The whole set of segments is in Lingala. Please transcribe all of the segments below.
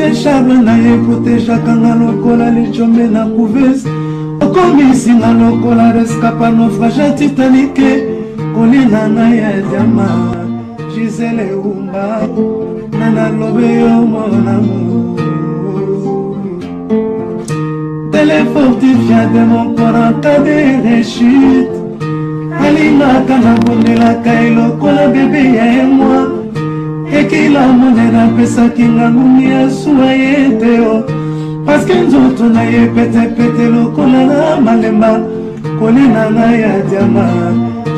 c'est charme na ye protéger kanga lokola lichombe na couveuse okomisi nga lokola rescapa naufrage Titanic kolina na ya diama Gisele Umba nana lobe yo mon amour téléfortifiant de mon corps en cas de rechute alingaka na bondelaka elokola bebe ya moi ekila monena pesaki nga ngumi ya suwa ye te o paske nzoto na ye petepete lokola na malemba kolina na ya diama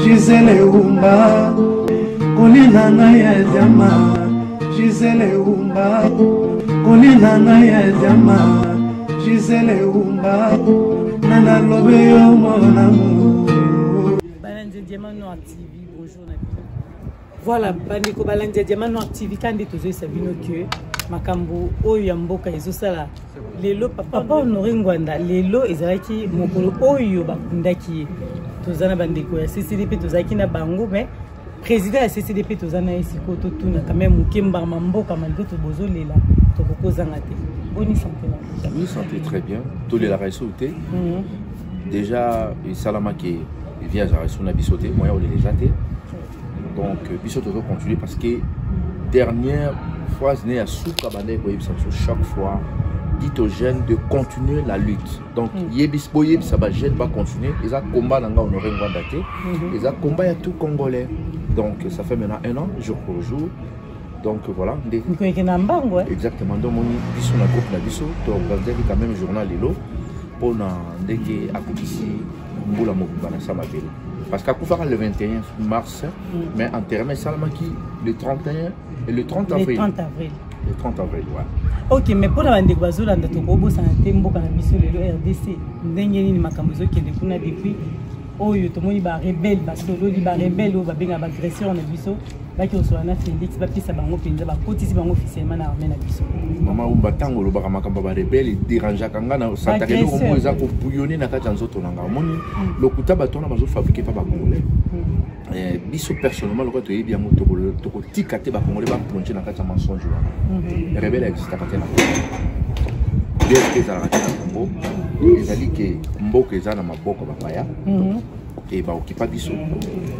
Gisele Umba kolina na ya diama Gisele Umba kolina na ya diama Gisele Umba nana lobe yo mon amour. Diamant Noir TV, bonjour. Voilà, bandeko balandi Diamant Noir TV kandi tozo sabino que makambo oyo ya mboka ezosala lelo papa Honoré Ngwanda lelo ezalaki mokolo oyo bakundaki tozana bandeko ya CCDP tozaki na bango mais président ya CCDP tozana esiko totuna quand même mukemba mboka malgré to bozolela to kokozanga te. Bonne santé là. Oui, santé très bien. Tous les la sauté. Déjà salama qui via la bisoté, moi on les jaté. Donc bisoté doit continuer parce que dernière fois né à Soukabane chaque fois dit aux jeunes de continuer la lutte. Donc yebis boyeb ça va jeune va continuer. Ils ont combat dans Honoré Ngwanda té. Ils ont combat à tout Congolais. Donc ça fait maintenant 1 an jour pour jour. Donc voilà. Exactement. Donc on est sur la groupe la biso. Donc on va quand même journal lelo pour ndenge akukisi mbula mobimba na sama velo. Parce qu'à Koufara le 21 mars, mais en termes Salamaki le 31 et le 30 avril. Le 30 avril. Le 30 avril, ouais. Ok, mais pour la bande Bazola, on a tout beau ça tembo quand la mission le RDC. Ndenge ni makambo qui est depuis oyo to moni ba rebelle parce que lo li ba rebelle o ba benga ba agression na biso ba ki osoana Félix ba pisa bango penza ba kotisi bango officiellement na armée na biso. Mama umba tango lo ba makambo ba rebelle dérange kanga na santa ke ko moza ko bouillonner na kati nzoto na nga moni lokuta batona bazo fabriquer pa ba congolais. Biso personnellement lo ko to yebi yango to ko tikate ba congolais ba plonger na kati mensonge wana. Rebelle existe kati na bien que ça a Congo ils allaient que mboka ezana maboko bapaya et ba okipa biso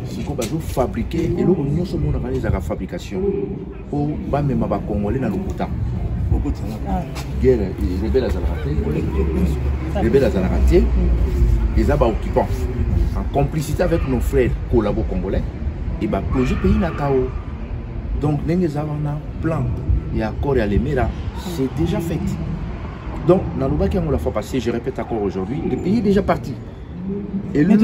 siko bazo fabriquer et lo nyonso mona ba les fabrication pour ba mema ba congolais na lokuta guerre rebelle azalakate ils a ba occupants en complicité avec nos frères collabo congolais et ba projet pays na kao donc ndenge za wana plan et accord ya lemera c'est déjà fait. Donc, dans le qui on l'a fois passé, je répète encore aujourd'hui, le pays est déjà parti. Et le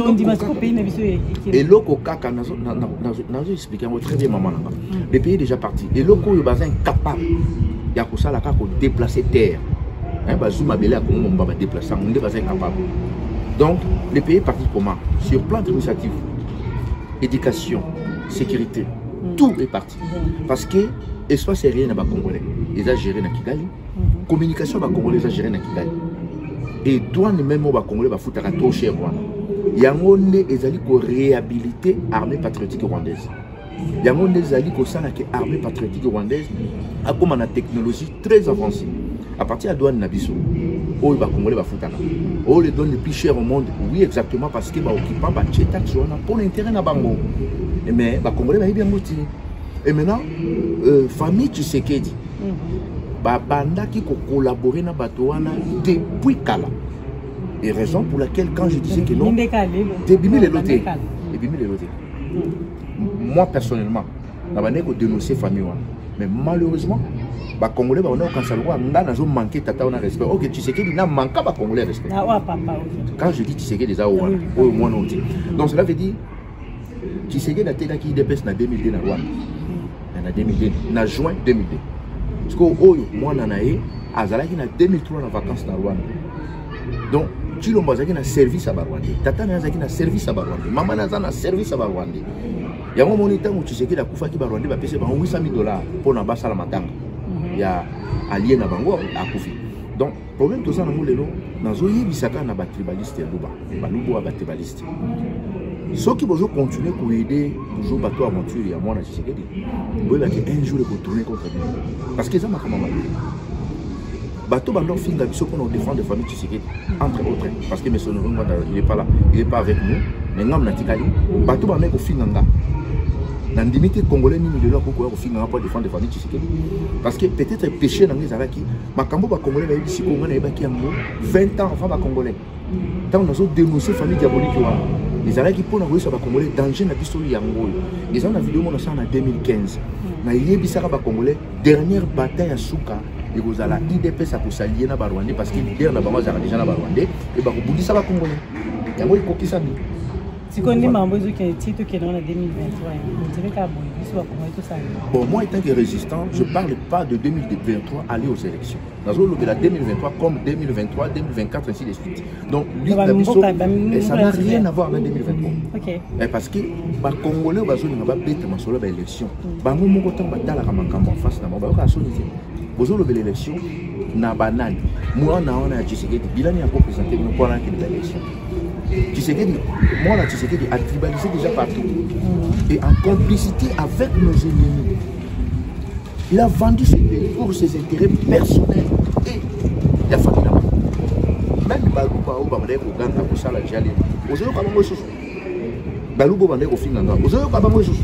Kaka, nous expliquons très bien, maman. Le pays est déjà parti. Et le pays est incapable. Il y a ça pour déplacer terre. On va déplacer, on est incapable. Donc, le pays est parti comment? Sur plan d'initiative, éducation, sécurité, tout est parti. Parce que l'espace aérien n'est pas congolais. Ils ont géré dans Kigali. Communication ba congolais a géré na Kigali et douane même ba congolais ba futaka trop cher wana yango nde ezali ko réhabiliter armée patriotique rwandaise yango nde ezali ko sala ke armée patriotique rwandaise a comme na technologie très avancée à partir de douane na biso o ba congolais ba futaka o les donne les plus chers au monde oui exactement parce que ba occupant ba taxe wana pour l'intérêt na bango mais ba congolais ba bien moti et maintenant famille Tshisekedi Banda qui collaborer na Batouana depuis Kala. Et raison pour laquelle quand je disais que non, moi personnellement, je dénoncer famille. Mais malheureusement, les Congolais ont manqué tata on a respect. Ok, tu sais qu'il n'a manqué pas Congolais respect. Quand je dis tu sais qu'il déjà au moins non dit. Donc cela veut dire tu sais qu'il a été qui dépasse na 2002 na Rwanda. Na 2002, na juin 2002. Parce que moi nanae azalaki na 2003 na vacances na Rwanda. Donc tu l'as na service à Rwanda. Tata na zaki na service à Rwanda. Maman na na service à Rwanda. Ya mo monita mu tu sais que la kufa ki ba Rwanda ba pese ba $800,000 pour na basala matanga. Ya allié na bango a kufi. Donc problème tout ça na mo lelo nazo yebisaka na ba tribaliste ya luba. Ba lubo ba tribaliste. Ceux qui vont continuer à aider toujours bateau aventure et à moi, je sais que un jour ils vont tourner contre nous. Parce que ça m'a comment mal. bateau bandor finga biso pour nous défendre les familles Tshisekedi entre autres parce que monsieur il est pas là, il est pas avec nous mais ngam natikali bateau bandor ko finga nga na ndimité congolais ni de leur pour finga pour défendre les familles Tshisekedi parce que peut-être péché dans les araki makambo ba congolais ba yebisi ko ngana yebaki yango 20 ans enfin ba congolais tant nous avons dénoncé famille diabolique les araki pour nous ba congolais danger na biso yango ils ont la vidéo mon en 2015 na yebisaka ba congolais dernière bataille à Souka et vous allez IDPS à s'allier na Rwandais parce que leader na bango za déjà na Rwandais et ba kubudisa ba congolais yango ikokisa ni sikondi mambo zo ki titre qui est dans 2023 on dirait ka bon biso ba congolais tout ça bon moi étant que résistant je parle pas de 2023 aller aux élections nazo le de la 2023 comme 2023 2024 ainsi de suite donc lui la biso ça n'a rien à voir avec 2023 OK parce que ba congolais bazo ni ba bête masolo ba élection bango moko tant batala ka makambo en face na ba ka soni bozo le l'élection na banani moi na on a Tshisekedi bilani a présenté nous pour la élection Tshisekedi moi la Tshisekedi a tribalisé déjà partout et en complicité avec nos ennemis il a vendu ce pays pour ses intérêts personnels et la famille là même baluba ou bamade ko ganga ko sala jali ozo ka bango susu baluba bande ko finanga ozo ka bango susu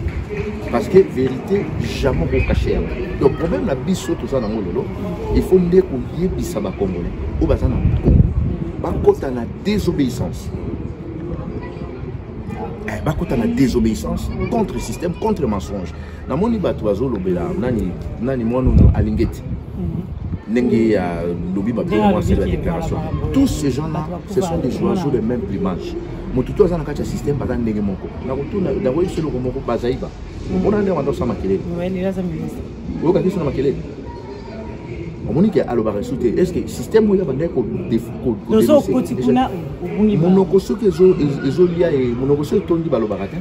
parce que vérité jamais ko cacher donc problème la biso tout ça dans lolo il faut ndeko yebisa ba congolais ou bazana ba kota na désobéissance bakota na désobéissance contre le système contre le mensonge na moni bato bazo lobela nani mono alingeti ndenge ya lobi ba moi c'est la déclaration tous ces gens là ce sont des oiseaux de même plumage motuto azana kati ya système baza ndenge moko na kutuna da koyi selo ko moko bazaiba mpona nde wando sama kelele oui là ça me oka kiso na makelele Monique a l'obara sauté. Est-ce que le système où il y a des monoko soki ezolia et monoko soki tondi balobaka te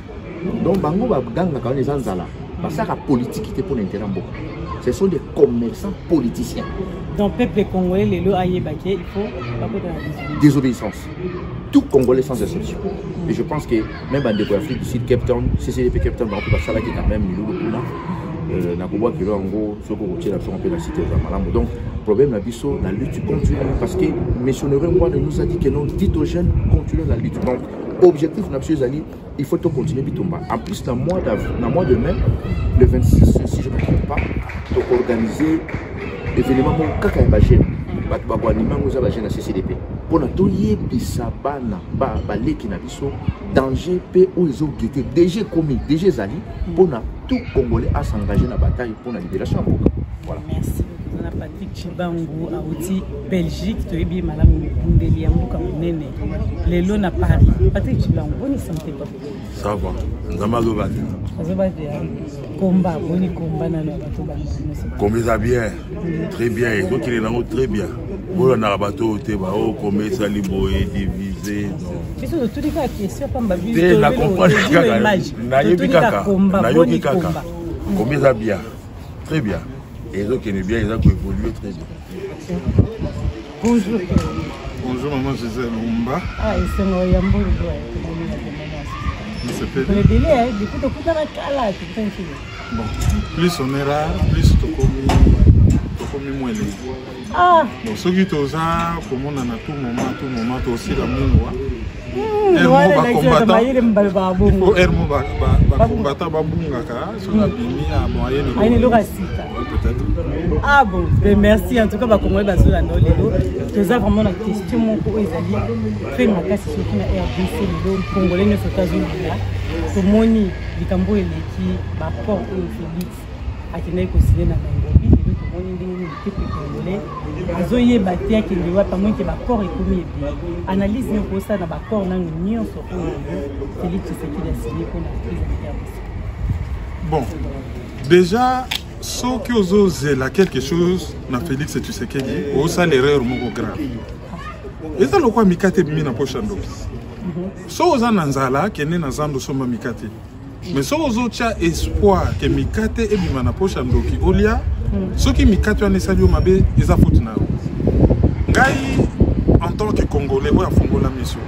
donc bango baganga quand les anzala basaka politique te pour l'intérêt mboka ce sont des commerçants politiciens donc peuple congolais les lois ayebake il faut pas désobéissance tout congolais sans exception et je pense que même dans des Afrique du Sud Cape Town CCDP Cape Town on peut ça là qui quand même milolo na kuba kilo ngo soko kotiela so on peut la citer za malambo donc problème la biso la lutte continue parce que missionnaire moi nous a dit que non dit aux jeunes continuer la lutte donc objectif na monsieur Ali il faut tout continuer bitumba en plus dans mois de mai le 26 si je ne me trompe pas to organiser événement mon kaka ba jeune ba ko animer ngo ba jeune na CCDP pour na to yebisa bana ba leki na biso danger pe où ils ont guetté DG commis DG Zali pour na tout Congolais à s'engager dans la bataille pour la libération. Voilà. Merci. On a Patrick Chibango à Outi, Belgique, tu es bien malade, Bundeli, Amouka, Nene. Les lots à Paris. Patrick Chibango, bonne santé. Ça va. Ndamalo Badi. Combat, bonne combat dans le bateau. Combat ça bien. Très bien. Et donc il est dans très bien. Pour un bateau, tu vas au combat, ça libéré, divisé. Mais sur tous les cas, question pas ma vie. Tu la comprends. Nayobi kaka. Nayobi kaka. Combat ça bien. Très bien. Et donc il est bien, ils ont évolué très bien. Bonjour. Bonjour maman Gisèle Lumba. Ah, et c'est moi Yambo. Le délai, du coup, tu as la cala, tu tranquille. Bon, plus on est rare, plus tu commis moins les. Ah. Donc ceux qui t'osent, comme on en a tout moment, tu aussi la moua. Ah bon, merci en tout cas bah comment va sur la nord les tu as vraiment la question mon ko ezali fait ma casse surtout na RDC les congolais ne sont pas unis là to moni likambo eleki ba port au Félix akina ko signer na Nairobi et to moni ndenge ni peuple congolais azoye batia ki ndiwa pamwe ke ba port ekomi bien analyse ne ko ça na ba port na nyonso ko Félix Tshisekedi a signé pour la prise de RDC. Bon, déjà ceux qui osent là quelque chose na Félix Tshisekedi au ça l'erreur mon grave. Et ça le quoi mikate bimi na poche ndo. So oza nanzala kene na zando soma mikate. Mais so ozo tia espoir que mikate e bima na poche ndo ki olia ceux qui mikate wana sali o mabe eza faute na. Ngai en tant que Congolais ou à Fongola mission.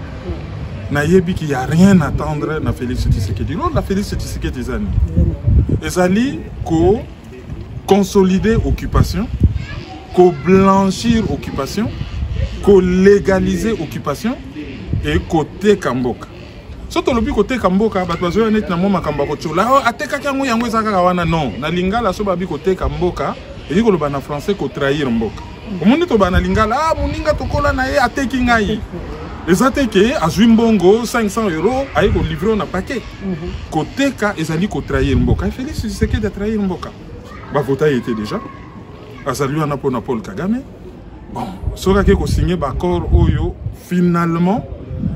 Na yebi qu'il y a rien à attendre na Félix Tshisekedi. Non na Félix Tshisekedi zani. Ezali ko consolider occupation ko blanchir occupation, ko légaliser occupation et côté Kamboka. Surtout le côté Kamboka, parce que net na moma Kambako chola. Oh ateka kango yango ezaka wana non. Na lingala so babi côté Kamboka, et ko loba na français ko trahir mboka. Omundi to bana lingala ah muninga tokola na ye ateki ngai. Les ateke azwi mbongo 500 € ayi ko livrer na paquet. Côté ka ezali ko trahir mboka. Félix Tshisekedi de trahir mboka. Ba vota était déjà. Azali wana pona Paul Kagame. Bon, soka ke ko signer ba accord oyo finalement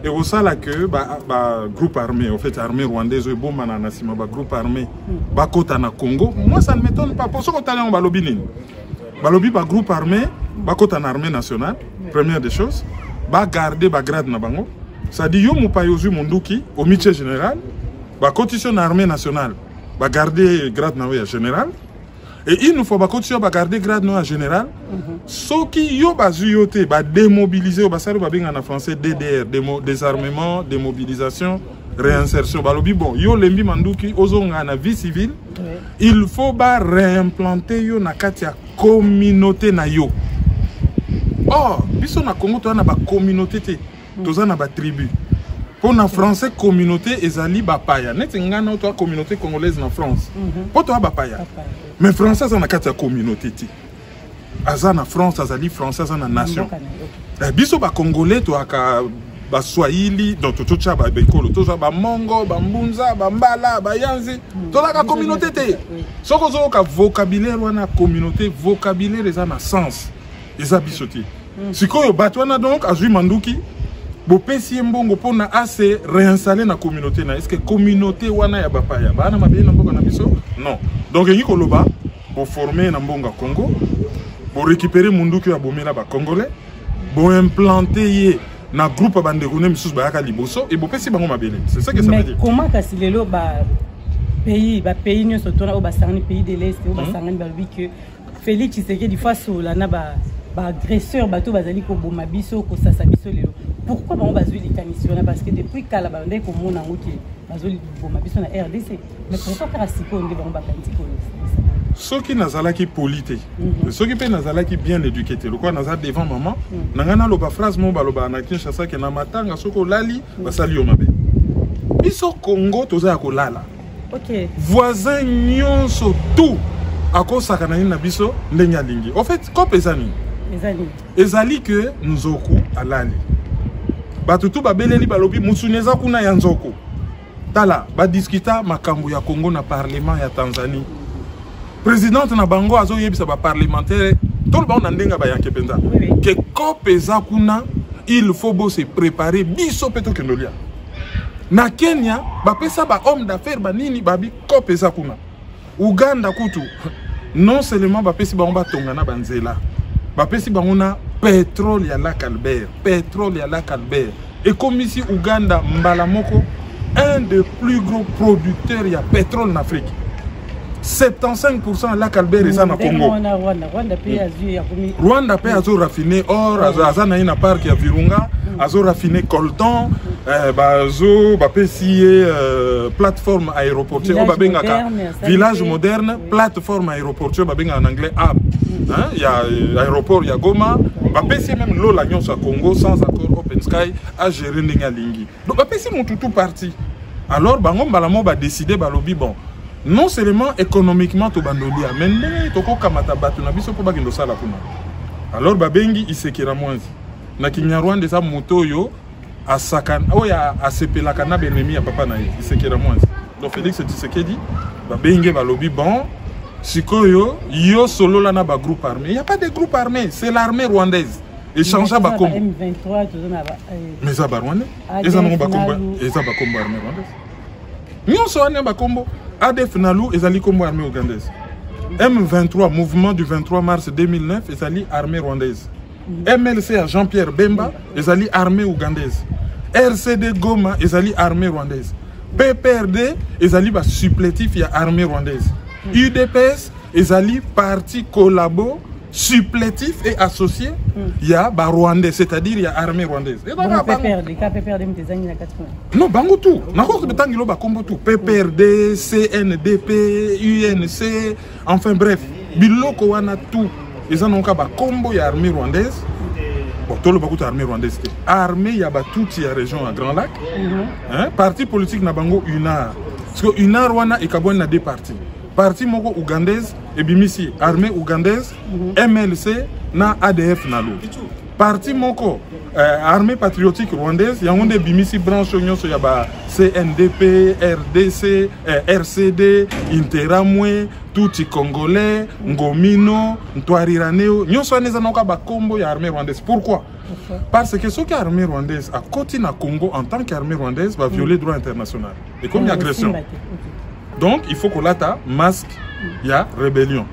et au ça là que groupe armé, en fait armée rwandaise bon mananasima groupe armé bakota na Congo. Moi ça ne m'étonne pas pour ce qu'on t'a en balobini. Balobi groupe armé bakota na armée nationale, première des choses, garder grade na bango. Ça dit yo mupayozu munduki au métier général, constitution na armée nationale, garder grade na général. Et il nous faut garder grade à général. Ce qui yo bazuyote ba démobiliser ba saro ba benga na français DDR, désarmement, démobilisation, réinsertion. Balobi bon, yo lembi manduki ozonga na vie civile. Il faut ba réimplanter yo na kati ya communauté na yo. Oh, biso na Congo to na ba communauté te. Toza na ba tribu. Pour na français communauté ezali ba paya. Net ngana to communauté congolaise na France. Pour to ba paya. Mais français ça na kati ya communauté ti. Azana France azali français azana nation. Biso ba congolais to aka ba swahili donc tout ça ba bekolo to ça ba mongo ba mbunza ba mbala ba yanzi to la communauté te. Soko zo ka vocabulaire wana communauté vocabulaire ezana sens. Eza biso ti. Sikoyo batwana donc azui manduki bo pesi mbongo pona assez réinstaller na communauté na est-ce que communauté wana ya bapaya bana mabe na mboka na biso non donc yi koloba bo former na mbonga Congo bo récupérer munduki ya bomela ba congolais bo implanter ye na groupe bandekone misus ba yaka liboso et bo pesi bango mabele c'est ça que ça veut dire. Mais comment kasilelo pays nyo sotona o ba sangani pays de l'est o ba sangani ba bi que Félix Tshisekedi face au lana ba agresseur bateau bazali ko boma biso ko sasa biso lelo. Pourquoi on bazui les camissions parce que depuis Kalabande ko mona ngoki bazoli boma biso na RDC. Mais pourquoi faire siko ndé ba kanti ko. Ceux qui nazalaki polité, ceux qui pe nazalaki bien éduqué, le quoi nazal devant maman, nangana loba phrase mo baloba na Kinshasa ke na matanga soko lali basali o mabe. Biso Congo toza ko lala. OK. Voisin nyonso tout akosaka na na biso ndenya lingi. En fait, comme ezani. Ezali que nous oku alali. Batutu babeleli balobi musuneza kuna ya nzoko. Tala ba discuta makambo ya Congo na parlement ya Tanzanie. Présidente na bango azo yebisa ba parlementaire tout le monde ndenga ba yanke penza. Que kopeza kuna il faut se préparer biso peto kendolia. Na Kenya ba pesa ba homme d'affaires ba nini babi kopeza kuna. Uganda kutu non seulement ba pesi ba omba tonga na banzela. Bapesi bangona pétrole ya lac Albert, pétrole ya lac Albert. Et comme ici Uganda Mbalamoko, un des plus gros producteurs ya pétrole en Afrique. 75% lac Albert est ça na Congo. Rwanda paye azo raffiné or, azo na ina parc ya Virunga, azo raffiné coltan, bazo bapesi plateforme aéroportuaire, babengaka village moderne, plateforme aéroportuaire babenga en anglais hub. Il y a l'aéroport, il y a Goma, bapesi même l'eau la nyonso à Congo sans accord Open Sky à gérer ndinga lingi. Donc bapesi mon tout parti. Alors bango balamo ba décider balobi bon. Non seulement économiquement to bandolia, mais toko kamata batu na biso po bagindo sala kuna. Alors babengi isekera mwanzi. Na Kinyarwanda za moto yo asakana oya asepelaka na benemi ya papa na ye isekera mwanzi. Donc Félix Tshisekedi babengi balobi bon sikoyo yo solo la na ba groupe armé. Il y a pas de groupe armé, c'est l'armée rwandaise. Échange ba Congo. Mais ça ba rwandais. Ils en ont ba combat, et ça ba combat armée rwandaise. Nous sommes ba combo ADF Nalu ezali combo armée ougandaise. M23 mouvement du 23 mars 2009 ezali armée rwandaise. MLC à Jean-Pierre Bemba ezali armée ougandaise. RCD Goma ezali armée rwandaise. PPRD ezali ba supplétif ya armée rwandaise. UDPS ezali parti collabo supplétif et associé il y a ba rwandais, c'est-à-dire il y a armée rwandaise. Non, bango tout. Nako betangilo ba kombo tout. PPRD, CNDP, UNC, enfin bref, biloko wana tout. ils ont un combo de l'armée rwandaise. Bon, tout le monde a l'armée rwandaise. Armée, il y a toute la région à Grand Lac. Parti politique n'a pas UNAR. Parce que UNAR, il y a deux partis. Parti moko ougandaise et bimisi armée ougandaise, MLC na ADF nalo. Parti moko armée patriotique rwandaise, il y a un bimisi branche nyonso ya ba CNDP, RDC, RCD, Interamwe, Tuti Congolais, Ngomino, Ntwariraneo, nyonso neza noka ba combo ya armée rwandaise. Pourquoi? Parce que ce qui est armée rwandaise à côté na Congo en tant qu'armée rwandaise va violer le droit international. Et comme il y a agression. Donc, il faut que l'ata masque, il y a rébellion.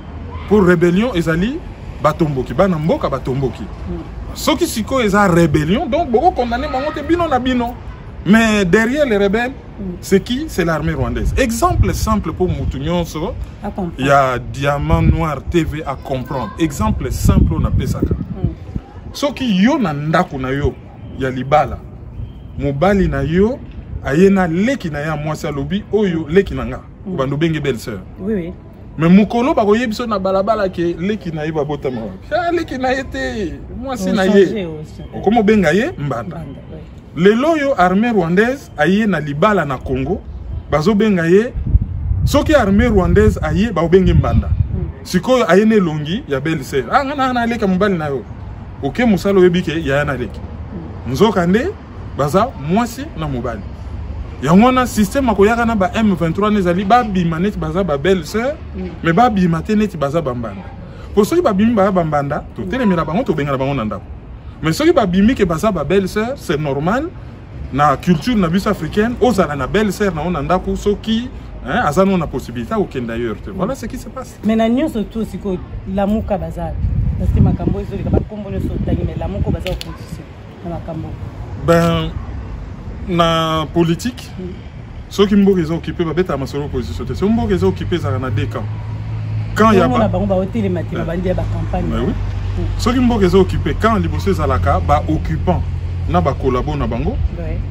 Pour rébellion, ils allaient batomboki, banamboka batomboki. Ce qui siko ils ont rébellion, donc beaucoup condamné bangote bino na bino. Mais derrière les rebelles, c'est qui? C'est l'armée rwandaise. Exemple simple pour Moutounion, il y a Diamant Noir TV à comprendre. Exemple simple on appelle ça. Ce qui yo na ndako na yo, il y a libala. Mobali na yo, ayena leki na ya mwasi alobi oyo leki na nga. Bando benge belle sœur. Oui oui. Mais mukolo ba koye biso na balabala ke leki na ye ba bota ma. Ah leki na yete mwasi na ye. Okomo benga ye mbanda. Lelo yo armée rwandaise aye na libala na Congo bazo benga ye soki armée rwandaise aye ba benge mbanda. Sikoyo aye ne longi ya belle sœur. Ah ngana na leka mbali na yo. OK musalo yebike ya na leki. Nzoka nde baza mwasi na mobali. Yangona système akoyaka na ba M23 nezali ba bimaneti baza ba belle sœur mais ba bimateneti baza bambanda. Pour ceux qui ba bimi ba bambanda, to telemela bango to benga bango nanda. Mais ceux qui ba bimi ke baza ba belle sœur, c'est normal na culture na biso africaine, ozala na belle sœur na onanda ko soki hein azano na possibilité au ken d'ailleurs. Voilà ce qui se passe. Mais na nyo surtout siko lamuka baza. Parce que makambo ezoli ka ba kombo ne sotangi mais lamuko baza opposition na makambo. Ben na politique, ceux qui m'ont occupé, bah bête à ma seule opposition. Ceux qui m'ont occupé, ça en a des camps. Quand il y a pas. Ceux qui m'ont occupé, quand les bossés à la cas, bah occupant, na ba collabo na bango.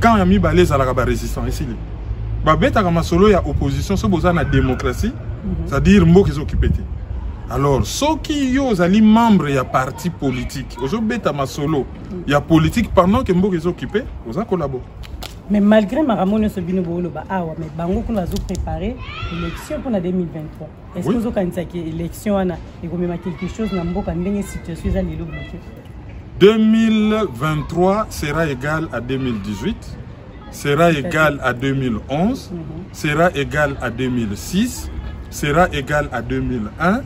Quand il y a mis balais à la ba résistant ici. Bah bête à ma solo il y a opposition, ceux qui ont la démocratie, c'est-à-dire m'ont occupé. Alors, ceux qui ont ali membres il y a parti politique. Aujourd'hui bête à ma solo, il y a politique pendant que m'ont occupé, aux a collabo. Mais malgré Maramone Sobino Bolo, mais Bango qu'on a préparé l'élection pour la 2023. Est-ce que vous avez dit l'élection et quelque chose dans une situation 2023 sera égal à 2018, sera égal à 2011, sera égal à 2006, sera égal à 2001,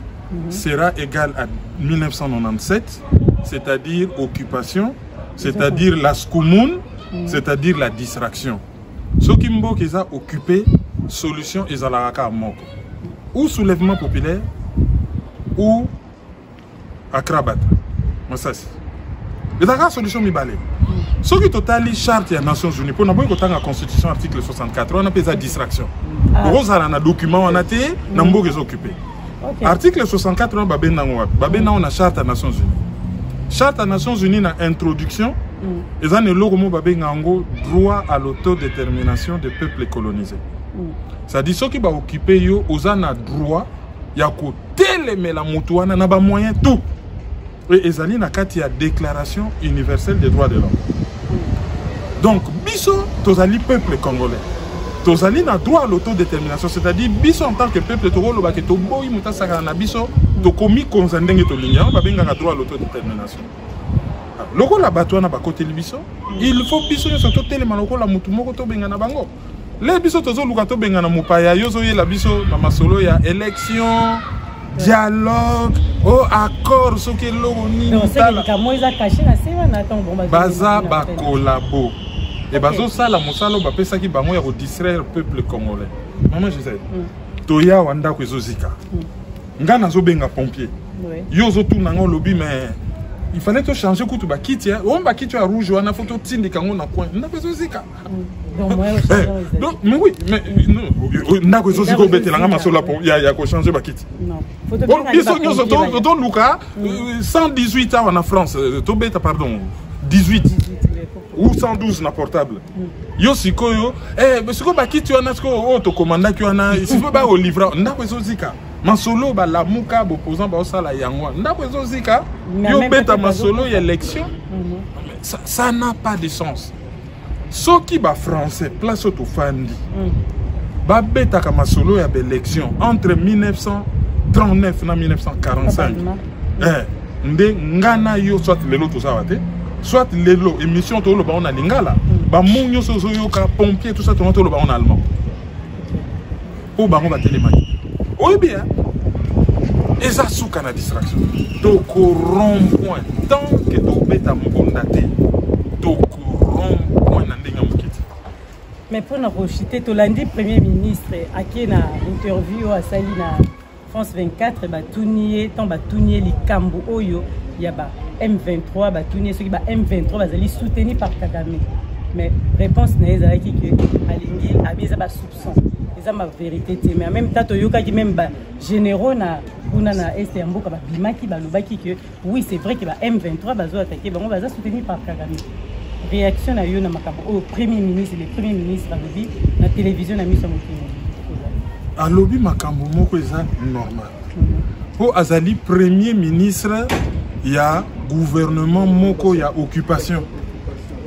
sera égal à 1997, c'est-à-dire occupation, c'est-à-dire la Skoumoun, c'est-à-dire la distraction. Ceux qui m'ont occupé, solution ils allaient à Moko. Ou soulèvement populaire, ou Akrabata. Mais ça c'est. Mais la solution mi balé. Ceux qui totali charte des Nations Unies, pour n'avoir que la Constitution article 64, on appelle ça distraction. Pour eux, on a document, on a été, on a occupé. Article 64, on a la charte des Nations Unies. Charte des Nations Unies, na introduction. Ils ont le droit à l'autodétermination des peuples colonisés. C'est-à-dire ceux qui vont occuper, ils ont droit à télémer la moutouana, n'a pas moyen tout. Et ils ont la déclaration universelle des droits de l'homme. Donc, biso, tous les peuples congolais. Tous les droit à l'autodétermination, c'est-à-dire biso en tant que peuple, tu as le droit à l'autodétermination. Loko la batouana ba côté biso, il faut biso surtout tellement loko la mutu moko to benga na bango. Les biso tozo luka to benga na mupaya yozo ye la biso na masolo ya élection, dialogue, accord ce que loko ni. Non, c'est que moi ils a caché na sema na tant bon baza ba collabo. Et bazo sala mosalo ba pesa ki bango ya ko distraire peuple congolais. Maman je sais. Toya wanda ko ezozika. Ngana zo benga pompier. Yozo tout nango lobby mais il fallait te changer coup tu vas quitter on va quitter à rouge on a photo tindi quand on a coin on a besoin zika donc mais oui mais non on a besoin zika bête la ngama sola pour il y a ko changer ba quitter non photo donc Luka 118 ans en France to bête pardon 18 ou 112 na portable yo sikoyo mais siko ba quitter on a siko to commanda ki on a il faut ba au livre on a besoin zika masolo ba la muka opposant ba osala yangwa ndako ezozika yo beta masolo ya élection ça n'a pas de sens. Ceux qui ba français place au fandi ba beta ka masolo ya élection entre 1939 na 1945 nde ngana yo soit lelo to savate soit lelo émission to lo ba on a lingala ba munyo sozo yo ka pompier tout ça to lo ba on allemand ou ba on va télémani oui bien et ça sous kana distraction to corrompre tant que to beta mbondate to corrompre na ndenga mukiti. Mais pour nous rejeter to lundi premier ministre à qui na interview à sali na France 24 ba tunier tant ba tunier likambo oyo ya ba M23 ba tunier ceux qui ba M23 bazali soutenu par Kagame. Mais réponse na ezaki que alingi abiza ba soupçon eza ma vérité mais en même temps to yoka qui même ba généraux na kuna na est ya mboka ba bimaki ba lobaki que oui c'est vrai que ba M23 bazo attaquer bango baza soutenu par Kagame. Réaction à yo na makambo au premier ministre le premier ministre a dit na télévision na miso mokili a lobby makambo moko eza normal po azali premier ministre ya gouvernement moko ya occupation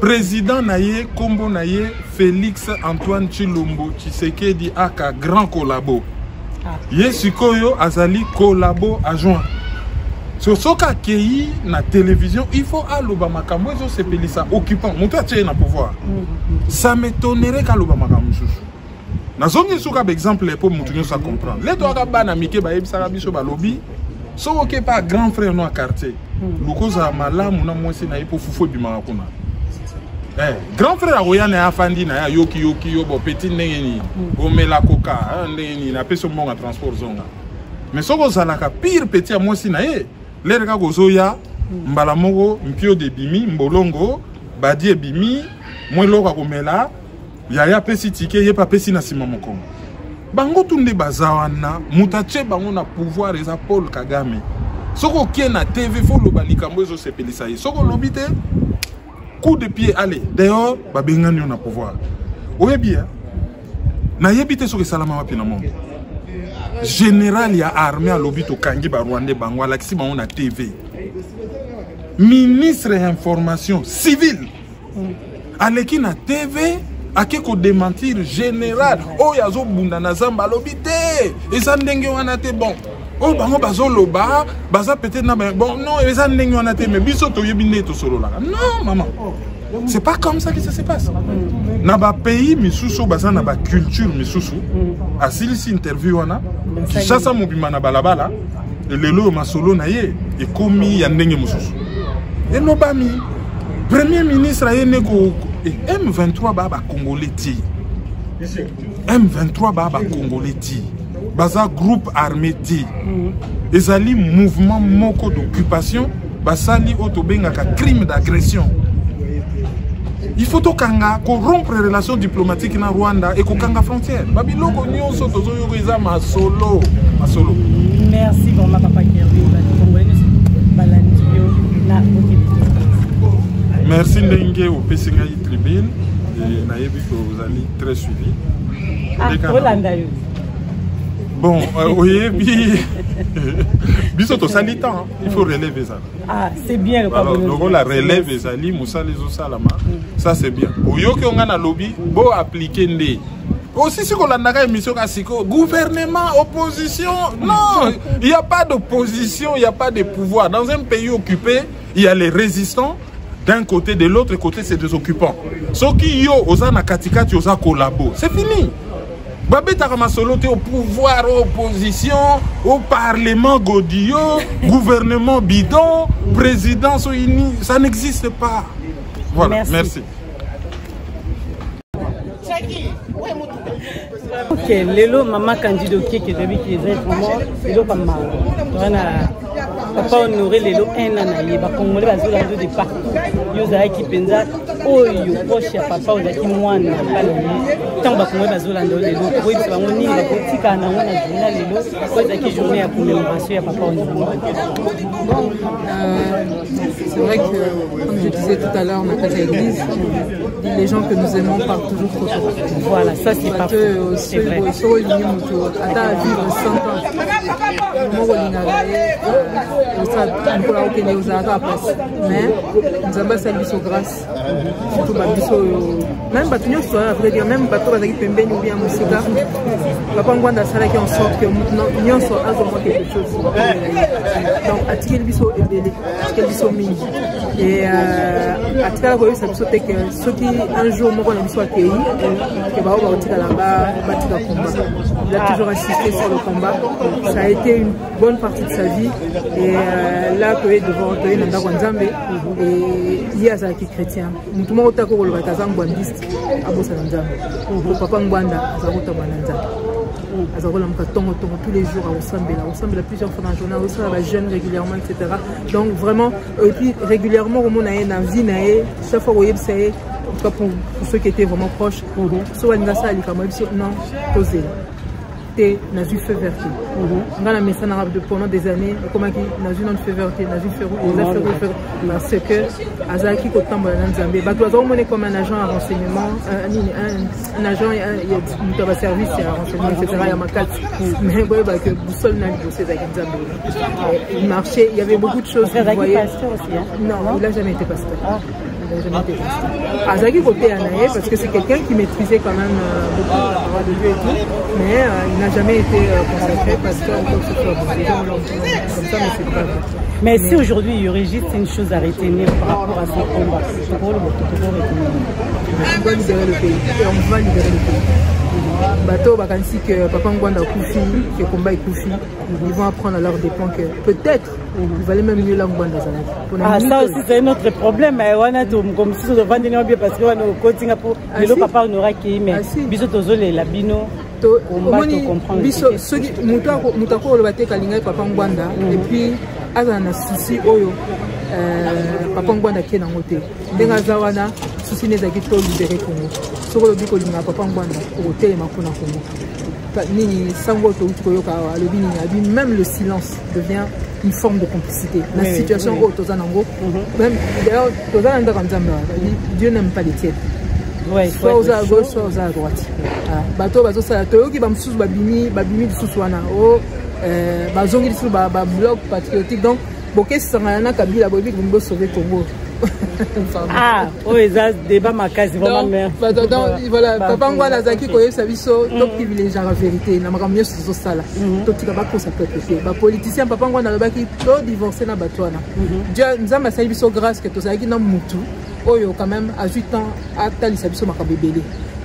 président naye kombo naye Félix Antoine Tshilombo Tshisekedi aka grand collabo yesikoyo azali collabo adjoint so soka kei na télévision il faut aloba makambo ezo sepelisa occupant moto atie na pouvoir ça m'étonnerait qu'aloba makambo susu nazongi suka par exemple pour moto nyosa comprendre les to aka bana mike ba yebisaka biso ba lobby so oké pas grand frère no quartier lukoza malamu na mwesi na ipo fufu bimaka kuna grand frère akoyana afandi na ya yoki yo bo petit ndengeni omela koka ndengeni na peso mbonga transport zonga mais soko zalaka pire petit a mwesi na ye lere ka kozoya mbala moko mpio de bimi mbolongo badi bimi mwelo ka komela ya pesi tike ye pa pesi na sima mokongo bango tunde bazawana mutache bango na pouvoir eza Paul Kagame soko kie na TV fo lo balikambo ezo sepelisa ye soko lobite coup de pied allez d'ailleurs babengani on a pouvoir oye bien na yebite soko salama wapi na monde général ya armée à lobito kangi ba Rwanda bango alaxi ba on a TV ministre information civile aleki na TV akeko démentir général o yazo bunda na zamba lobite eza ndenge wana te bon o bango bazo loba baza peut-être na bon non eza ndenge wana te mais biso to yebine to solo la non maman c'est pas comme ça que ça se passe na ba pays misusu baza na ba culture misusu asilisi interview wana chasa mobima na balabala lelo masolo na ye ekomi ya ndenge mususu enobami premier ministre ayene ko M23 baba congolais ti M23 baba congolais ti baza groupe armé ti ezali mouvement moko d'occupation basali otobenga ka crime d'agression. Il faut tokanga corrompre les relations diplomatiques na Rwanda et kokanga frontière babiloko nyonso tozoyo eza masolo. Merci vraiment papa Kerbi na merci ndenge au pesinga tribune et na yebi que vous allez très suivi. Bon, oyebi biso to salitan, il faut relever ça. Ah, c'est bien le problème. Alors, la relève ezali musa les salama. Ça c'est bien. Oyoki on a lobby, bo appliquer ndé. Aussi si on a émission kasiko, gouvernement, opposition. Non, il n'y a pas d'opposition, il n'y a pas de pouvoir. Dans un pays occupé, il y a les résistants. D'un côté, de l'autre côté, c'est des occupants. Ceux qui yo osana katikati osa collabo, c'est fini. Babeta Ramasolo au pouvoir, opposition, au parlement Godillot, gouvernement bidon, présidence unie, ça n'existe pas. Voilà, merci. Ok, lelo maman candidat qui est depuis qui est vraiment lelo pas mal. Papa honoré lelo un an na yeba congolais bazola de partout. Yo za ki penza oyo proche ya papa oza ki mwana pale. Tant ba congolais bazola ndo lelo ko yeba bango nini ba kotika na ngona journal lelo ko za ki journée ya commémoration ya papa honoré. c'est vrai que, comme je disais tout à l'heure, on a pas l'église, les gens que nous aimons parlent toujours trop tôt. Voilà, ça c'est pas faux. C'est vrai. Attends, vivre 100 ans. Mais nous avons ça biso grâce. Surtout même Batunyo, à vrai dire, même Bato Bazaki Pemben ou bien Moussika, Papa Ngwanda Sala qui en sorte que nous sommes à quelque chose. Donc, à tirer le biso et belé, à tirer le biso mini. Et à tirer la voie, ça biso que ceux qui un jour m'ont biso accueilli, que Bao va tirer là-bas, battre le combat. Il a toujours assisté sur le combat. Ça a été une bonne partie de sa vie. Et là, tu es devant Nanda Wanzambe. Et il y a ça qui est chrétien. Tout le monde a dit que Kazan Gwandiste a bossé Nzambe. Papa Ngwanda a bossé Nzambe. Tous les jours à Osambela plusieurs fois dans la journée, Osambela jeune régulièrement, etc. Donc vraiment, et puis régulièrement, au monde a une vie, chaque fois, vous voyez, c'est en tout cas pour ceux qui étaient vraiment proches, soit il y a ça, il y a non, posé. N'a vu feu vert. On a mis ça pendant des années, comment il n'a vu non feu vert, n'a vu feu rouge, parce que Azaki Kotambo Nzambe, Batouazon monnaie comme un agent à renseignement, un agent, il y a un service à renseignement, etc. Il y a ma carte, mais que Boussol n'a vu dossier avec Nzambe. Il marchait, il y avait beaucoup de choses. Vous voyez pasteur aussi, hein? Non, il n'a jamais été pasteur. Azaki côté Anaïe parce que c'est quelqu'un qui maîtrisait quand même beaucoup la parole de Dieu et tout, mais il n'a jamais été consacré parce que comme ça, mais c'est pas vrai. Mais si aujourd'hui il y aurait juste une chose à retenir par rapport à ce combat, on doit libérer le pays et on va libérer le pays. Bateau, si que Papa Ngwanda Koufi, que le combat est Koufi, ils vont apprendre à leur dépend que peut-être il valait même mieux la Ngwanda. Ah, ça aussi c'est un autre problème. Comme si on devait venir bien parce que on continue pour le papa on aura qui mais biso tozole la bino combat to comprendre. Biso ceux qui mutako le baté kalinga Papa Ngwanda et puis azana souci oyo Papa Ngwanda qui est dans côté. Ndenga zawana souci nezaki to libérer Congo. Soko le biko linga Papa Ngwanda au hôtel makuna Congo. Nini sango to ukoyoka le bini même le silence devient une forme de complicité. La situation au Tozanango, même d'ailleurs, Tozananda Dieu n'aime pas les tièdes. Soit aux à gauche, soit aux à droite. Bateau, bateau, ça, Toyoki, Bamsous, Babimi, du Souswana, Bazongi, bloc patriotique. Donc, Boké, Sarana, Kabila, Bobi, Bumbo, sauver Congo. Ah, oui, ça débat ma case, vraiment merde. Voilà, Papa Ngwanda Zaki, Koye, Saviso, top privilège la vérité, n'a pas mieux sur ça là. Top qui va pas pour ça peut être fait. Politicien, Papa Ngwanda Zaki, tout divorcé dans Batouana. Dieu nous a massé biso grâce que tout ça qui n'a mutu. Oyo quand même à 8 ans à tali sabiso makabébélé.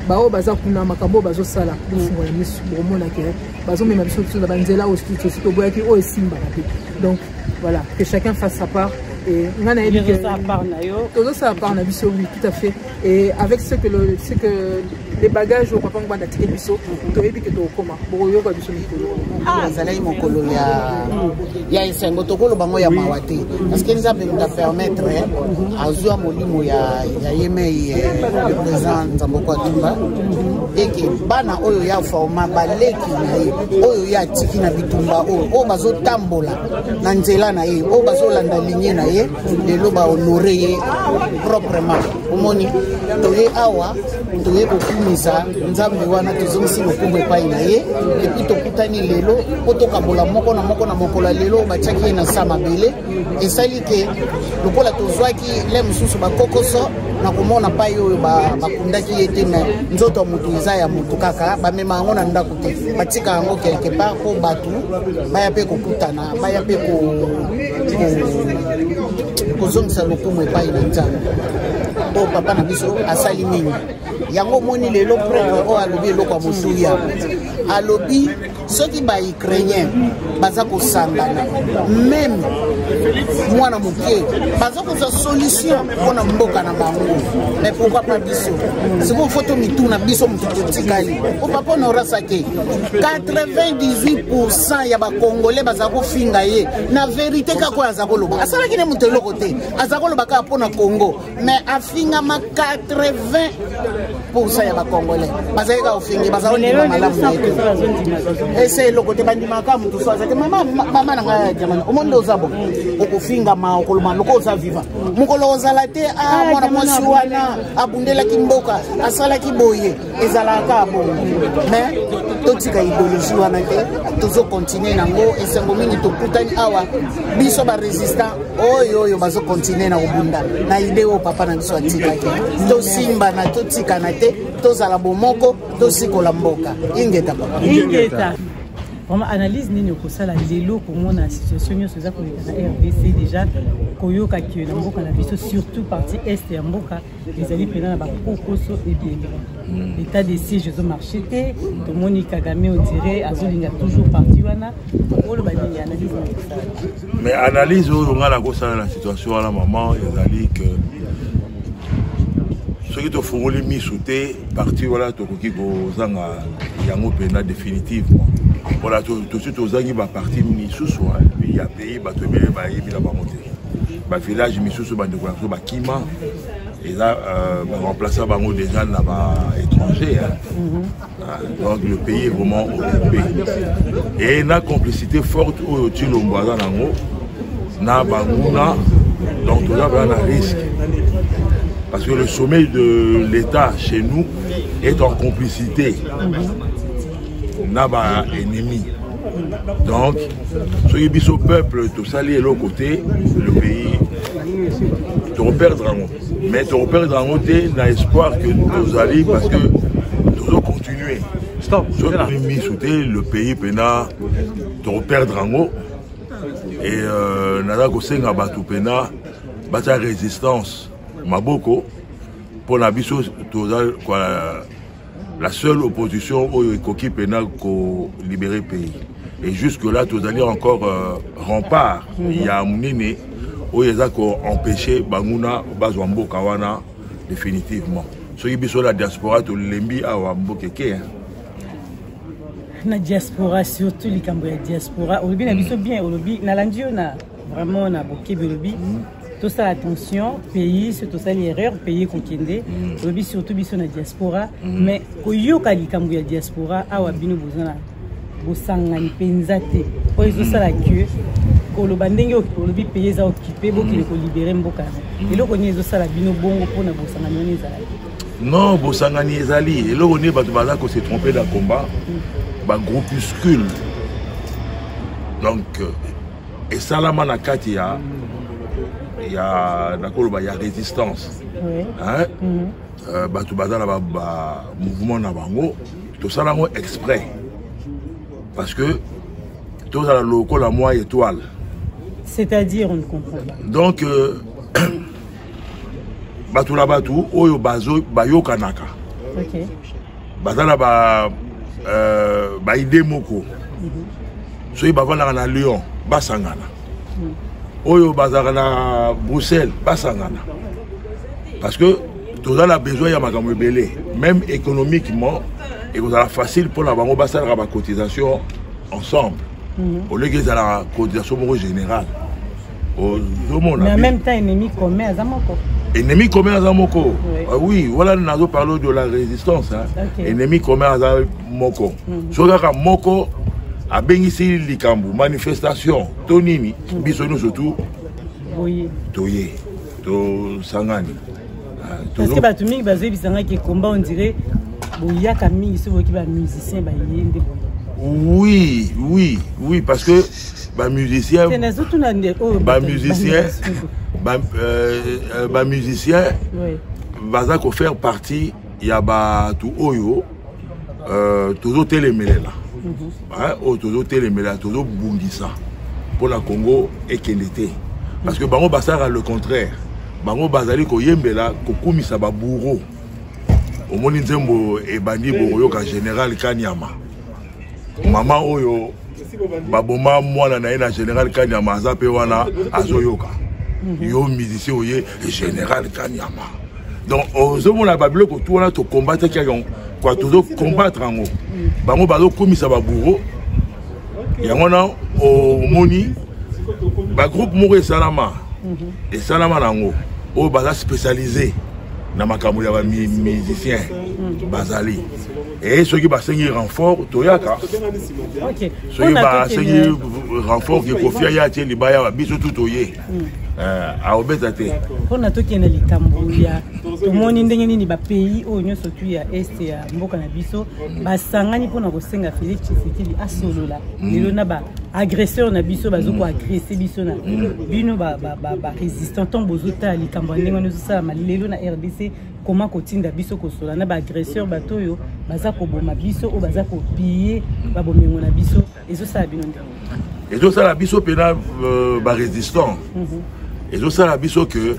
Bao baza kuna makambo bazo sala. Bufungo ni subomo na kere. Bazo même biso tout na banzela au studio tout boyaki o simba. Donc voilà, que chacun fasse sa part. Et on a dit que tout ça part na biso oui tout à fait. Et avec ce que les bagages au Papa Ngwanda tiké biso, to yebi que to koma. Boyo ba biso mikolo. Ah, zalai mokolo ya esengo tokolo bango ya mawate. Parce que nzambe nous permettre azwa molimo ya yeme le président Nzamboko Atumba et que bana oyo ya forma baleki na ye oyo ya tiki na bitumba o bazo tambola na nzela na ye o bazo landa ligne na ye lelo ba honorer ye proprement omoni toye awa toye kokumisa nzambe wana tozongisi lokumu epai na ye epi tokutani lelo po tokabola moko na mokolo lelo batiaki ye na sa mabele esali ke lokola tozwaki le mosusu bakokoso na komona pai oyo bakundaki ye te me nzoto ya motu eza ya motu kaka bamema yango na ndako te batika yango quelque part po bato baya mpe kokutana baya mpe kozongisa lokumu epai na nzambe to papa na biso asali nini yango moni lelo prêtre oyo alobi eloko ya mosuya alobi soki ba-ukrainien baza kosangana même mwana moke baza kozwa solution mpona mboka na bango mais pourquoi pas biso sikoyo foto mituna biso moto totikali opapa onorasake 98% ya bakongolais baza kofinga ye na vérité kako oyo aza koloba asalaki ne moto eloko te aza koloba kaka mpona congo mais afingama 80% ya bakongolais bazali kaka ofingi baza kondima malamu na ete ese eloko te bandimaka moto so azaki mama na ngai ya jamana omonde ozabo okofinga olingama okoloma loko oza vivant mokolo ozala te mwana mwasi wana abundelaki mboka asalaki boye ezalaka bongo mais totika idéologie wana te tozokontinue nango esengo mingi tokutani awa biso barésistant oyo bazokontinue na kobunda na ide oyo papa na biso atikaki tosimbana totikana te tozala bomoko tosikola mboka ingeta papa ingeta vraiment analyse nini okosala lelo komona situation nyonso eza koleka na RDC déjà koyoka kio na mboka na biso surtout partie est ya mboka ezali mpena na bakokoso ebele l'état de siège ezomarché te tomoni Kagame on dirait azolinga toujours parti wana oloba nini analyse nini okosala mais analyse oyo nga nakosala na situation wana mama ezali que soki tofungoli miso te parti wana tokoki kozanga yango mpena définitivement voilà tosi tozangi baparti misusu ya pays bato ebele bayebi na bango te bavillage misusu bandeko na biso bakima eza baremplaça bango déjà na baétranger donc le pays est vraiment occupé et na complicité forte oyo tilombo aza nango na banguna donc toza bana na risque parce que le sommet de l'État chez nous est en complicité n'a pas ennemi. Donc, ce qui est au peuple, tout ça, de l'autre côté, le pays, tu reperdras. Mais tu reperdras dans l'espoir que nous allons, parce que nous allons continuer. Stop. Le pays, tu reperdras. Et nous allons faire résistance. Maboko, pour la biso, la seule opposition qui peut libérer le pays. Et jusque-là, tu as encore rempart. Il y a un mouniné où ils ont empêché Banguna, Bazwambo, Kawana, définitivement. Ce qui est la diaspora, tu l'as à Wamboke. La diaspora, surtout les Cambodgiens diaspora, on a bien, on a vraiment on a beaucoup de lobby. Tout ça, attention, pays, c'est tout ça l'erreur, pays kokende, lobby surtout biso na diaspora, mais koyoka li Cambodgia diaspora, awa bino bozana bosangani penzate, po izo sala que koloba ndenge lobby pays za occupé, bokile ko libérer mboka. Eloko ni izo sala bino bongo pona bosangani oni ezala. Non, bosangani ezali, eloko ni bato baza ko se tromper dans combat, ba groupuscule. Donc et salama na kati ya il y a résistance. Oui. Hein? Batu bazala mouvement na bango, tout ça là exprès. Parce que tout ça là la moi étoile. C'est-à-dire on ne comprend pas. Donc batu la batu oyo bazo bayo kanaka. OK. Bazala ba idée moko. So ba vana na Lyon, basangana. Oyo bazara na Bruxelles, basangana. Parce que tout ça a besoin de makambo belé, même économiquement, et vous avez facile pour la bango basara la cotisation ensemble. Au lieu de la cotisation générale. Mais en même temps, ennemi commun à Zamoko. Ennemi commun à Zamoko. Oui, voilà, nous avons parlé de la résistance. Hein. Okay. Ennemi commun à Zamoko. Sogaka Moko. A Bengisi Likambu, manifestation, Tonini, Bisonu surtout, Toye, To Sangani. Parce que Batumi, Bazé Bisanga qui combat, on dirait, Bouya Camille, ceux qui sont musiciens, oui, parce que musicien, musicien, Baza ko faire partie, il y a tout Oyo, toujours télémélela. Toujours téléméla, toujours bungisa pour la Congo et Kendete. Parce que Bango Bassara le contraire. Bango Bazali ko yembela ko kumisa ba bourreau. Au moni nzembo e bandi bourreau ka général Kanyama. Maman oyo baboma mwana na ina général Kanyama azape wana azoyoka. Yo musicien oye général Kanyama. Donc on a bablo ko tout wana to combattre qui quoi toujours combattre en haut. Bango bazo komisa ba bourreau. Yango na au moni ba groupe moko salama. Et salama nango o baza spécialisé na makambo ya musicien bazali et ceux qui basengi renfort toyaka ceux qui basengi renfort qui kofia ya tie libaya biso tout toye aobeta te pona tokena likambo ya tomoni ndenge nini ba pays oyo nyonso tu ya est ya mboka na biso basangani pona kosenga Félix Tshisekedi asolola lelo na ba agresseur na biso bazoko agresser biso na bino ba résistant ton bozota likambo ndenge nini ça lelo na RDC comment kotinda biso kosola na ba agresseur batoyo bazako boma biso o bazako piller ba bomengo na biso ezo ça bino ndenge ezo ça la biso pena ba résistant ezo ça la biso que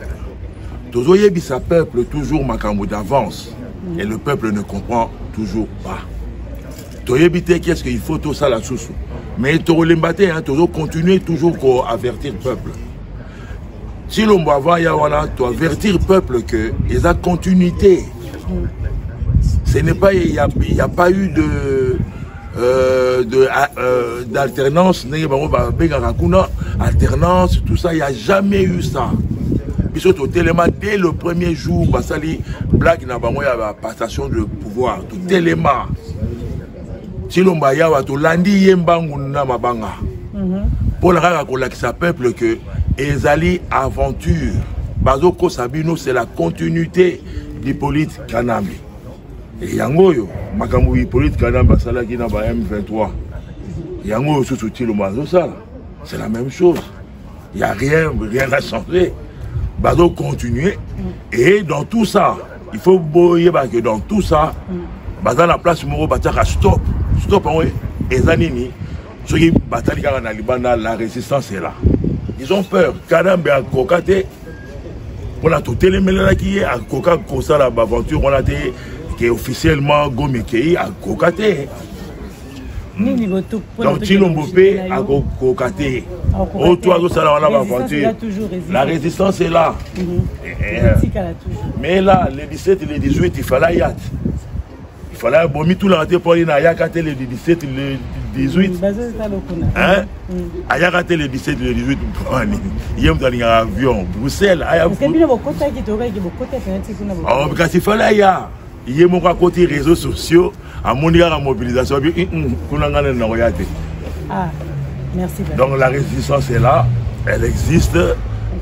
tozo yebisa peuple toujours makambo d'avance et le peuple ne comprend toujours pas. Toyebite qu'est-ce qu'il faut tout ça la sous. Mais tolembaté hein tozo continuer toujours à avertir le peuple. Si l'on va voir voilà, tu avertir le peuple que il a continuité. Ce n'est pas il y a pas eu d'alternance, alternance, tout ça, il n'y a jamais eu ça. Dès le premier jour, Basali Black n'a pas la passation de pouvoir. Tout élément. Si l'on va y avoir tout lundi, Yembangu n'a mabanga. Pour la raconter qui peuple que Ezali aventure. Bazoko Sabino, c'est la continuité d'Hippolyte Kanambe. Et Yangoyo, Makamou Hippolyte Kanambe, Basala qui n'a pas M23. Yangoyo sous-outil le mazo ça. C'est la même chose. Il n'y a rien à changer. Bazo continuer et dans tout ça il faut boyer que dans tout ça baza la place moro bataka stop et zanini ceux qui bataillent dans Libana la résistance est là ils ont peur Kanambe a cocaté on a tout télémela qui est à coca comme ça la aventure on a dit qui est officiellement Gomekei a cocaté donc Chilombopé a cocaté. Oh, toi, la résistance est là. Mais là, les 17 et les 18, il fallait y être. Il fallait bomber tout l'arrêté pour aller à Yakaté les 17 et les 18. Hein? À Yakaté les 17 et les 18. Il y a un avion. Bruxelles. Oh, parce qu'il fallait y aller. Il y a mon côté réseaux sociaux. À mon la mobilisation. Ah. Merci. Donc la résistance est là, elle existe.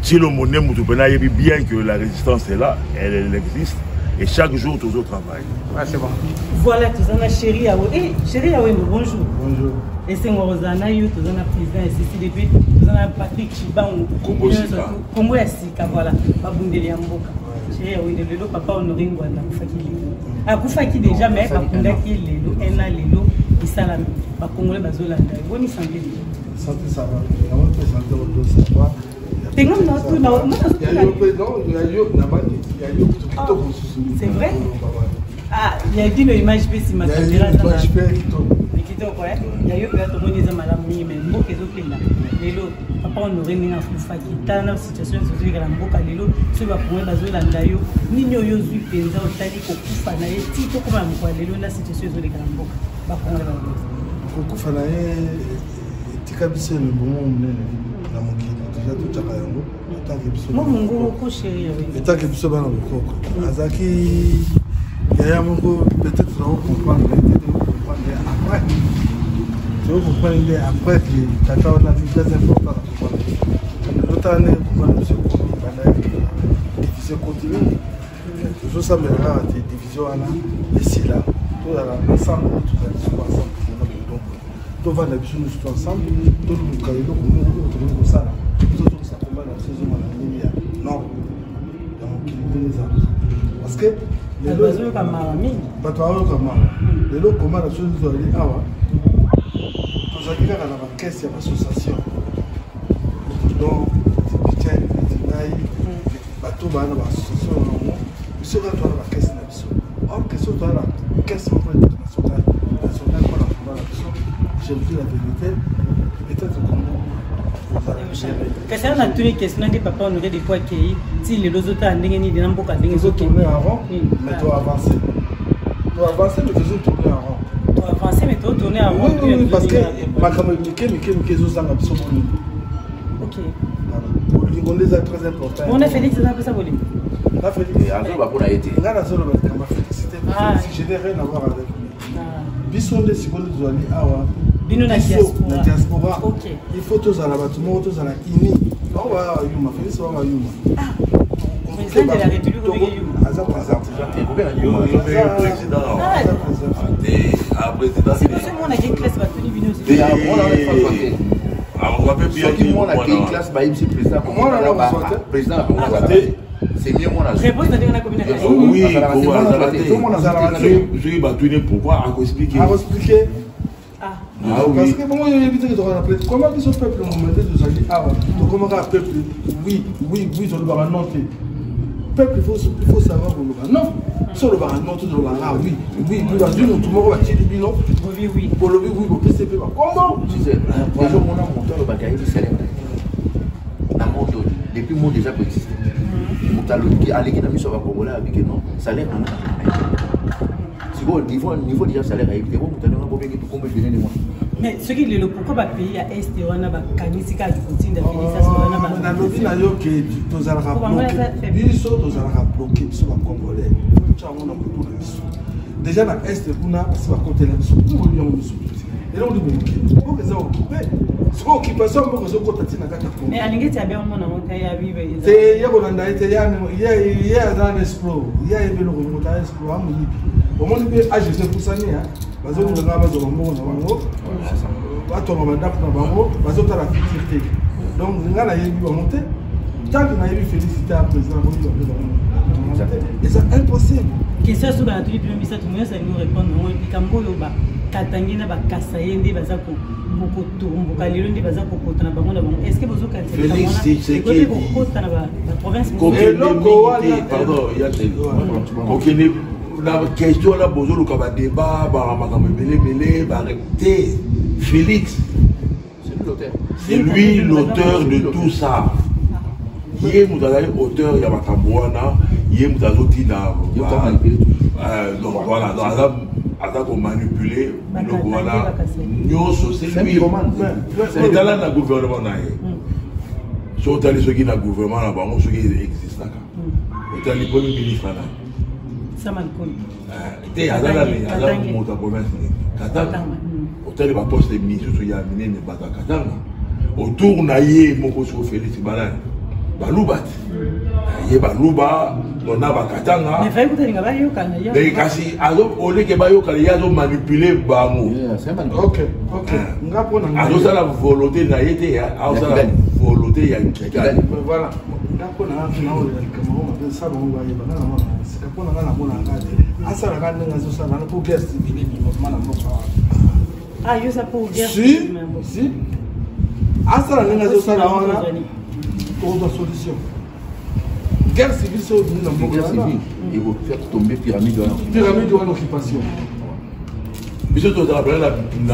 Si le monnaie Moutoupenay dit bien que la résistance est là, elle existe. Et chaque jour, tous au travail. Ah, c'est bon. Voilà, tous en a chéri Awe. Eh, chéri Awe, bonjour. Bonjour. Et c'est Rosana, tous en a président, et c'est depuis, tous en a Patrick Chiban, Kombo Yassika, voilà, Babundeli Amboka. Chéri Awe, de l'élo, papa honoré Ngwanda, Koufaki Lelo. Ah, Koufaki déjà, mais Bakundaki Lelo, Ena Lelo, Issalam, Bakongole Bazolanda. Bonne santé. Santé, ça va. La bonne santé, ça va. C'est vrai? Ah, il y a dit l'image si ma caméra. Il y a eu que tout le monde est malade, mais beaucoup de gens sont papa on aurait mis un fou dans la situation de la boca de l'eau, ce va pouvoir la zone d'ailleurs, ni nous y suis pensé au tali pour couper na eti to comme un quoi l'eau la situation de la boca. Ba prendre la boca. Pour couper na tika bise le bon na mokili déjà tout chaka yango tant que biso. Mo mongo ko chéri avec. Tant que biso bana bokoko. Azaki yaya moko peut-être on comprendre après. Je comprends après que Tata on a vu très important pour moi. L'autre année, pour moi, je division continue. Toujours ça me rend des divisions ici là. Tout ensemble, tout ensemble. Tout va la vision nous ensemble. Tout le cahier donc ça. Tout ça combat la saison à la non. Donc il est parce que les lois comme mamie. Pas toi comme maman. Les lois comment la chose doit aller ah. Nous avons la caisse d'association. Donc, c'est Pichel, c'est bateau, l'association, nous sommes dans la caisse d'association. Or, que ce soit la caisse nationale, j'ai vu la vérité, peut-être comment. Qu'est-ce qu'on a tous les questions des papas, on aurait des fois qui, si les autres ont des n'importe quoi, ils ont tourné en rond, mais tu as avancé. Tu as avancé, mais tu as tourné en rond. Avancer mais toi tourner avant parce que ma caméra ok Congolais est très important. On a Félix, ça peut s'abonner. Là, Félix. Et un jour, bah, pour la été. Là, la zone, félicité. Je n'ai rien à voir avec lui. Bisson de Sigol Zouali, Awa. Bino na diaspora. Ok. Il faut tous à la bâtiment, tous à la Ini. On va à Yuma, Félix, on va à Yuma. Président de la République de Yuma. Azar président. Président. C'est pour ça qu'on a une classe battue Bino. On va faire bien qu'il y ait une classe président. Comment on a président? C'est mieux mon âge. Réponse dans la communication. Oui, je vais battre pourquoi à expliquer. À expliquer. Ah oui. Parce que comment il évite de rappeler comment ce peuple nous mettait de s'agir ah comment un peuple oui sur le baran non peuple il faut savoir pour le baran non sur le baran non tout le baran oui dans une tout le monde va tirer du bilan oui pour le oui pour PCP comment tu sais déjà mon nom monteur le bagaille du salaire na moto depuis mon déjà peut exister mutalo qui allait qui na miso ba congolais avec non salaire au niveau déjà salaire à éviter, mais ce qui est le pourquoi va payer à Est et on a Kanisika du continent de la lobby n'a eu que tous à la bloqué sur la Congolais. Déjà dans Est, on a c'est pas côté là, et là on dit bon, ils ont occupé. C'est quoi occupation pour que côté tina kaka. Mais alingi tabia mona monta ya bibe. C'est ya bolanda ite ya dans explore. Ya ebe no monta explore amu. Au moins que AGC pour ça nia. Bazo nous ngaba zo mbongo na bango. Bato ba ndap na bango, bazo ta la fierté. Donc ngana yebi ba monter. Tant que na yebi féliciter à président pour lui. Et c'est impossible. Question sur la télé puis ça tout le monde ça nous répondre on ikambo yoba. Katangina ba kasayende baza ko beaucoup mbokalelo ndi baza ko kotana bango na bango. Est-ce que bozo kanti Félix c'est qui kotana ba province pardon il y a des la question là bozo le kaba débat ba makambo belé ba arrêter Félix c'est lui l'auteur de tout ça. Yé mutazali auteur ya makamboana yé mutazoti na donc voilà donc on manipuler le voilà nyonso c'est lui c'est dans la gouvernement na ye so tali soki na gouvernement na bango soki existe naka tali premier ministre na Samal Koli te azala mota province Katanga otali ba poste de ministre so ya minene baka Katanga autour na ye moko so Félix Balani balubat ye baluba on a bakatanga mais fait écouter nga ba yokana ya mais kasi azo oleke ba yokana ya zo manipuler bango OK ngapona azo sala volonté na yete ya azo sala volonté ya nkeka voilà ngapona na ole kama on ça bon ba ye bana na c'est kapona na mona ngade asala kana ngazo sala na pour guest bibi mana moka ah yo ça pour guest si asala ngazo sala wana autre solution. Guerre civile, c'est une guerre civile. Il faut faire tomber pyramide en occupation. Mais c'est tout à la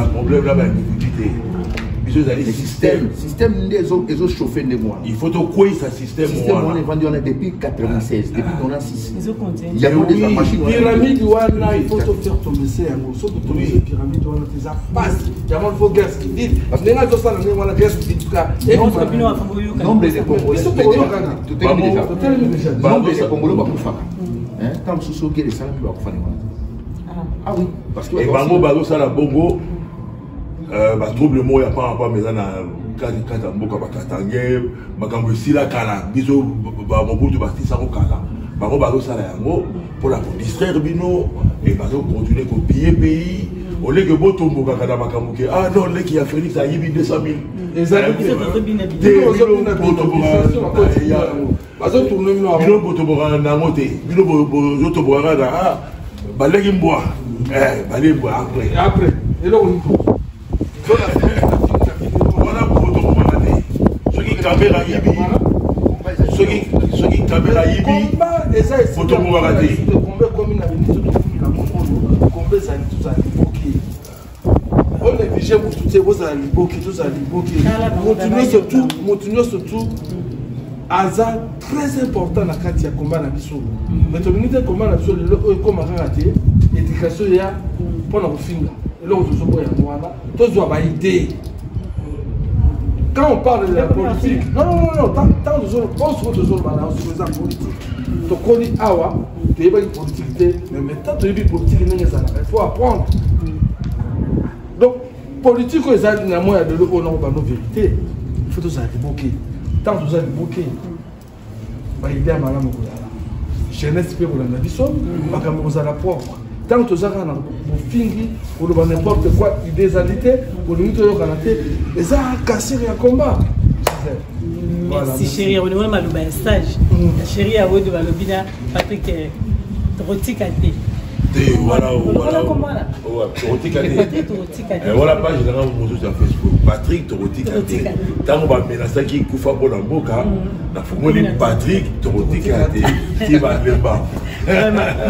problème là, le système des autres chauffés de moi. Il faut quoi ce système on est vendu depuis 96, depuis 96. Il y a des machines. Pyramide il faut te faire tomber ça. Sauf que tomber pyramide ça passe. Il y a faut guerre civile. Parce que nous ça on a guerre civile tout cas. Nombre de Congolais. Nombre de Congolais va pour faire. Hein? Tant que ce qui est les salles va pour faire. Ah oui, parce que et bango bazo ça la bongo trouble mo ya pas mais na kata mboka bakatangé makambo sila kala biso ba mobutu batisa ko kala bango bazo sala yango pour la distraire bino et bazo continuer ko piller pays au lieu que botombo kaka makambo ke ah non le qui a Félix a yibi 200 000 bazo tourner bino botombo na moté bino botombo na ah balegi mboa balegi mboa après et là on voilà pour te ceux qui caméra yibi ceux qui caméra yibi photo pour rater combat comme une avenue combat ça tout ça on est obligé pour tout ces vos aliboki tout ça aliboki continuer surtout hasard très important na kati ya combat na biso mais to minute combat na biso le comme rater éducation ya pour na kufinga. Là où tu as une idée. quand on parle de la politique, non, tant de zones, on se retrouve dans la politique. Donc on dit, ah ouais, tu n'es pas une politique, mais maintenant tu es une politique, il faut apprendre. Donc, politique, ils ont dit, moi, il y a de l'eau, on a nos vérités. Il faut tout ça débloquer. Tant que tout ça débloqué, il y a mal à mon côté. Jeunesse peut vous l'en dire, pas comme vous allez apprendre. Tant que tout ça, on a fini, pour n'importe quoi, idéalité, pour nous dire et ça a cassé un combat. Merci chérie, on est mal au stage. Chérie, à vous de Valobina, Patrick Rotikate. Voilà, voilà page de sur Facebook. Patrick Torotikate. Tant qu'on va menacer qui koufa pour la boca, la fumée Patrick Torotikate qui va le bas.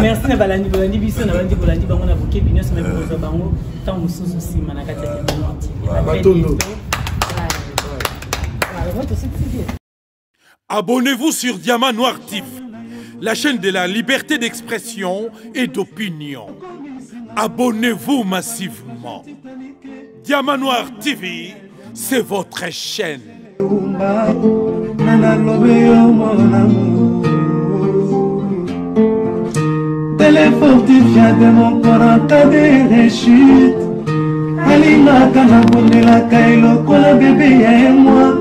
Merci na balandi balandi biso na balandi balandi bango na boké bino semaine pour bango tant mususu aussi manakati ya Batondo. Abonnez-vous sur Diamant Noir TV, la chaîne de la liberté d'expression et d'opinion. Abonnez-vous massivement. Diamant Noir TV, c'est votre chaîne. Téléfortifia de mon corps t'as des réchutes. Alina kanabondela kailo kola bébé et moi.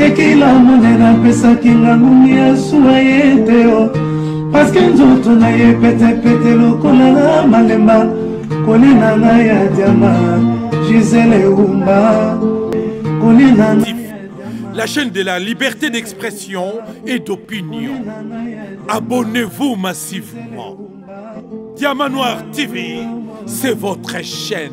Et qu'il a monena pesa kinga ngumia suaye teo. Parce que nous on a eu pété lo kola malemba. Kolina na ya diama. Gisèle Oumba. Kolina na. La chaîne de la liberté d'expression et d'opinion. Abonnez-vous massivement. Diamant Noir TV, c'est votre chaîne.